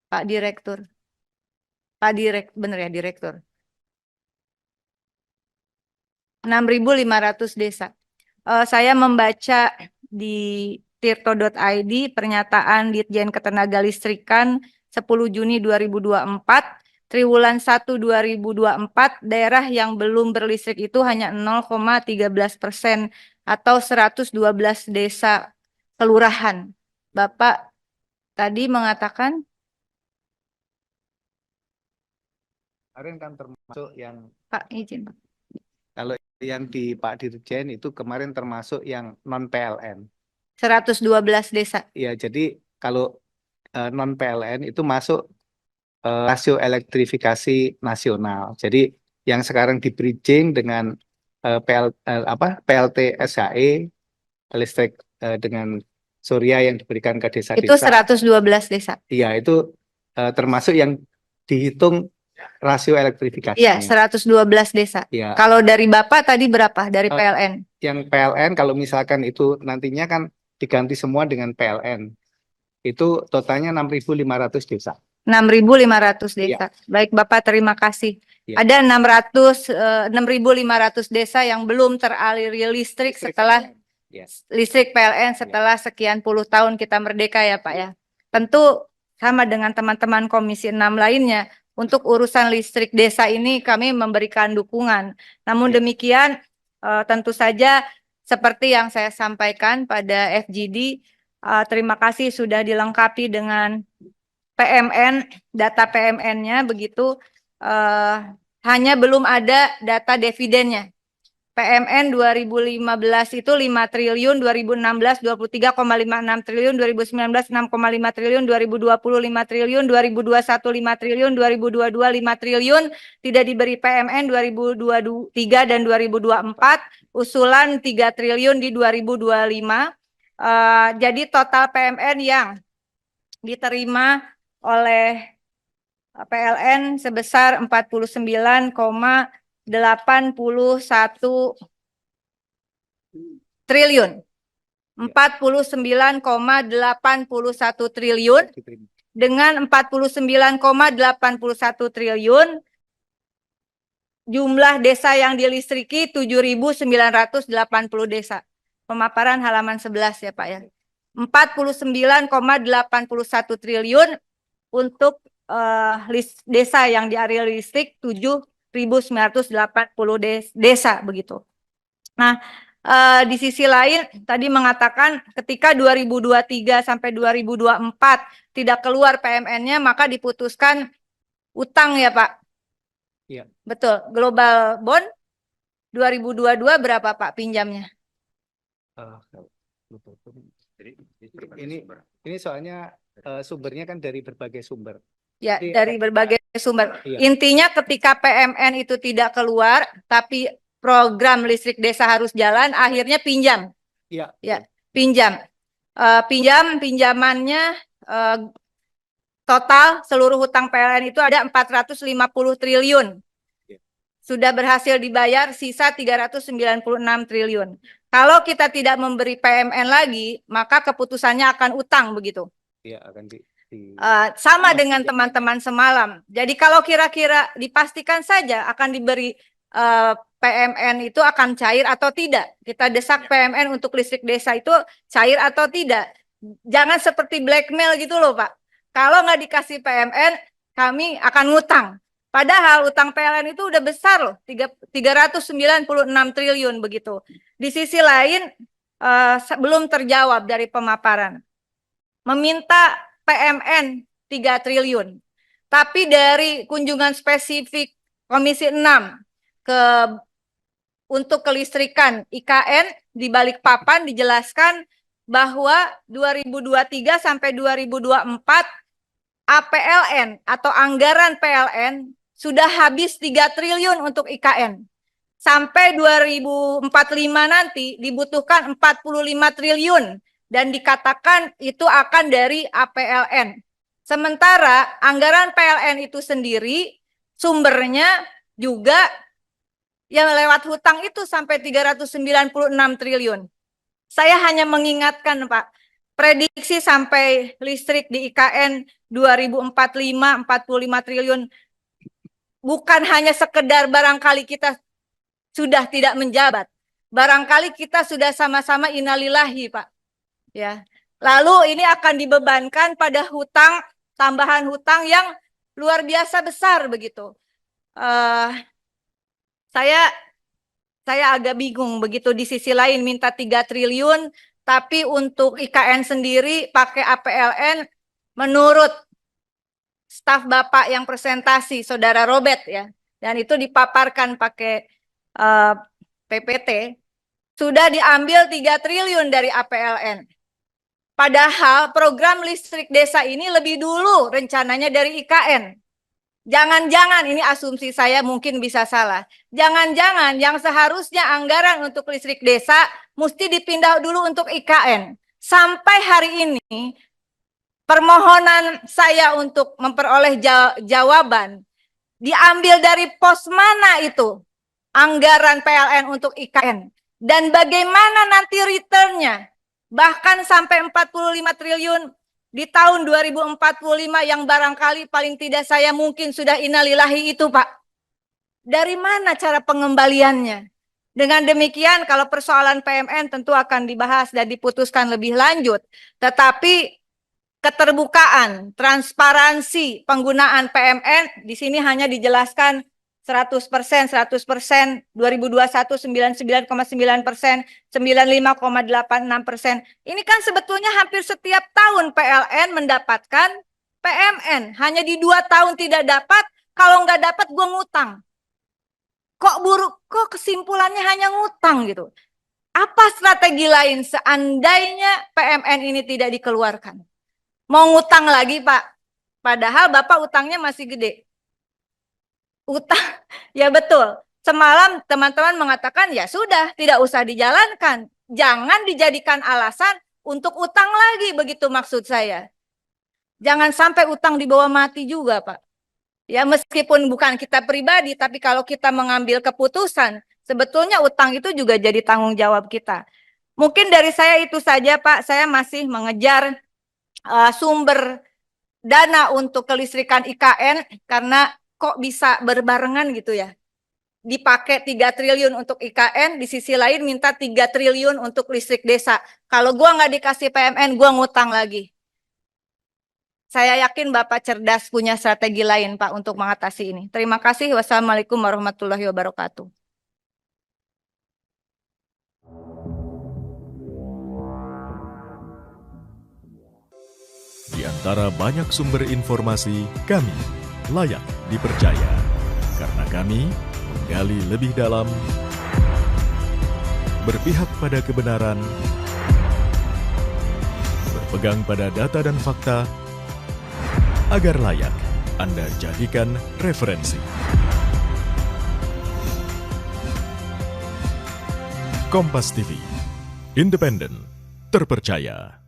Pak Direktur. Pak bener ya Direktur. 6.500 desa. Saya membaca di tirto.id pernyataan Ditjen Ketenagalistrikan 10 Juni 2024, triwulan 1 2024, daerah yang belum berlistrik itu hanya 0,13% atau 112 desa kelurahan. Bapak tadi mengatakan kemarin kan termasuk yang Pak izin Pak. kalau yang di Pak Dirjen itu kemarin termasuk yang non PLN. 112 desa. Ya, jadi kalau non PLN itu masuk rasio elektrifikasi nasional. Jadi yang sekarang di bridging dengan PLT SHE listrik dengan surya yang diberikan ke Itu desa-desa. 112 desa. Iya, itu termasuk yang dihitung rasio elektrifikasinya. Iya, 112 desa. Ya. Kalau dari Bapak tadi berapa dari PLN? Yang PLN kalau misalkan itu nantinya kan diganti semua dengan PLN. Itu totalnya 6.500 desa. 6.500 desa. Ya. Baik Bapak, terima kasih. Ya. Ada 6.500 desa yang belum teraliri listrik setelah listrik PLN setelah sekian puluh tahun kita merdeka ya Pak ya. Tentu sama dengan teman-teman Komisi 6 lainnya, untuk urusan listrik desa ini kami memberikan dukungan. Namun demikian, tentu saja seperti yang saya sampaikan pada FGD, terima kasih sudah dilengkapi dengan PMN, data PMN-nya begitu, hanya belum ada data dividennya. PMN 2015 itu 5 triliun, 2016 23,56 triliun, 2019 6,5 triliun, 2020 5 triliun, 2021 5 triliun, 2022 5 triliun, tidak diberi PMN 2023 dan 2024, usulan 3 triliun di 2025. Jadi total PMN yang diterima oleh PLN sebesar 49,81 triliun. 49,81 triliun dengan 49,81 triliun jumlah desa yang dilistriki 7.980 desa. Pemaparan halaman 11 ya Pak ya. 49,81 triliun untuk desa yang di area listrik 7.980 desa begitu. Nah, di sisi lain tadi mengatakan ketika 2023 sampai 2024 tidak keluar PMN-nya maka diputuskan utang ya Pak. Iya. Betul. Global Bond 2022 berapa Pak pinjamnya? Ini soalnya sumbernya kan dari berbagai sumber. Ya, dari berbagai sumber. Iya. Intinya ketika PMN itu tidak keluar, tapi program listrik desa harus jalan, akhirnya pinjam. Iya. Ya, pinjam. Pinjamannya total seluruh hutang PLN itu ada 450 triliun. Sudah berhasil dibayar sisa 396 triliun. Kalau kita tidak memberi PMN lagi, maka keputusannya akan utang begitu. Iya, akan sama dengan teman-teman semalam. Jadi kalau kira-kira dipastikan saja akan diberi PMN itu akan cair atau tidak. Kita desak PMN untuk listrik desa itu cair atau tidak. Jangan seperti blackmail gitu loh Pak. Kalau nggak dikasih PMN, kami akan ngutang. Padahal utang PLN itu udah besar loh, 396 triliun begitu. Di sisi lain, belum terjawab dari pemaparan. Meminta PMN 3 triliun. Tapi dari kunjungan spesifik Komisi 6 ke untuk kelistrikan IKN di Balikpapan dijelaskan bahwa 2023 sampai 2024 APLN atau anggaran PLN sudah habis 3 triliun untuk IKN. Sampai 2045 nanti dibutuhkan 45 triliun dan dikatakan itu akan dari APLN. Sementara anggaran PLN itu sendiri sumbernya juga yang lewat hutang itu sampai 396 triliun. Saya hanya mengingatkan Pak, prediksi sampai listrik di IKN 2045 45 triliun bukan hanya sekedar barangkali kita sudah tidak menjabat. Barangkali kita sudah sama-sama innalillahi, Pak. Ya. Lalu ini akan dibebankan pada hutang, tambahan hutang yang luar biasa besar begitu. Saya agak bingung begitu di sisi lain minta 3 triliun, tapi untuk IKN sendiri pakai APLN menurut staf Bapak yang presentasi, Saudara Robert ya, dan itu dipaparkan pakai PPT, sudah diambil 3 triliun dari APLN. Padahal program listrik desa ini lebih dulu rencananya dari IKN. Jangan-jangan, ini asumsi saya mungkin bisa salah. Jangan-jangan yang seharusnya anggaran untuk listrik desa mesti dipindah dulu untuk IKN. Sampai hari ini, permohonan saya untuk memperoleh jawaban, diambil dari pos mana itu anggaran PLN untuk IKN. Dan bagaimana nanti returnnya, bahkan sampai 45 triliun di tahun 2045 yang barangkali paling tidak saya mungkin sudah innalillahi itu, Pak. Dari mana cara pengembaliannya? Dengan demikian kalau persoalan PMN tentu akan dibahas dan diputuskan lebih lanjut. Tetapi keterbukaan, transparansi penggunaan PMN di sini hanya dijelaskan 100%, 2021 99,9%, 95,86%. Ini kan sebetulnya hampir setiap tahun PLN mendapatkan PMN. Hanya di 2 tahun tidak dapat, kalau nggak dapat gue ngutang. Kok buruk, kok kesimpulannya hanya ngutang gitu. Apa strategi lain seandainya PMN ini tidak dikeluarkan? Mau ngutang lagi, Pak? Padahal Bapak utangnya masih gede. Utang, ya betul. Semalam teman-teman mengatakan ya sudah, tidak usah dijalankan. Jangan dijadikan alasan untuk utang lagi, begitu maksud saya. Jangan sampai utang dibawa mati juga, Pak. Ya meskipun bukan kita pribadi, tapi kalau kita mengambil keputusan, sebetulnya utang itu juga jadi tanggung jawab kita. Mungkin dari saya itu saja, Pak. Saya masih mengejar sumber dana untuk kelistrikan IKN karena kok bisa berbarengan gitu ya. Dipakai 3 triliun untuk IKN, di sisi lain minta 3 triliun untuk listrik desa. Kalau gua nggak dikasih PMN, gua ngutang lagi. Saya yakin Bapak cerdas punya strategi lain, Pak, untuk mengatasi ini. Terima kasih. Wassalamualaikum warahmatullahi wabarakatuh. Di antara banyak sumber informasi, kami layak dipercaya. Karena kami menggali lebih dalam, berpihak pada kebenaran, berpegang pada data dan fakta, agar layak Anda jadikan referensi. Kompas TV, independen, terpercaya.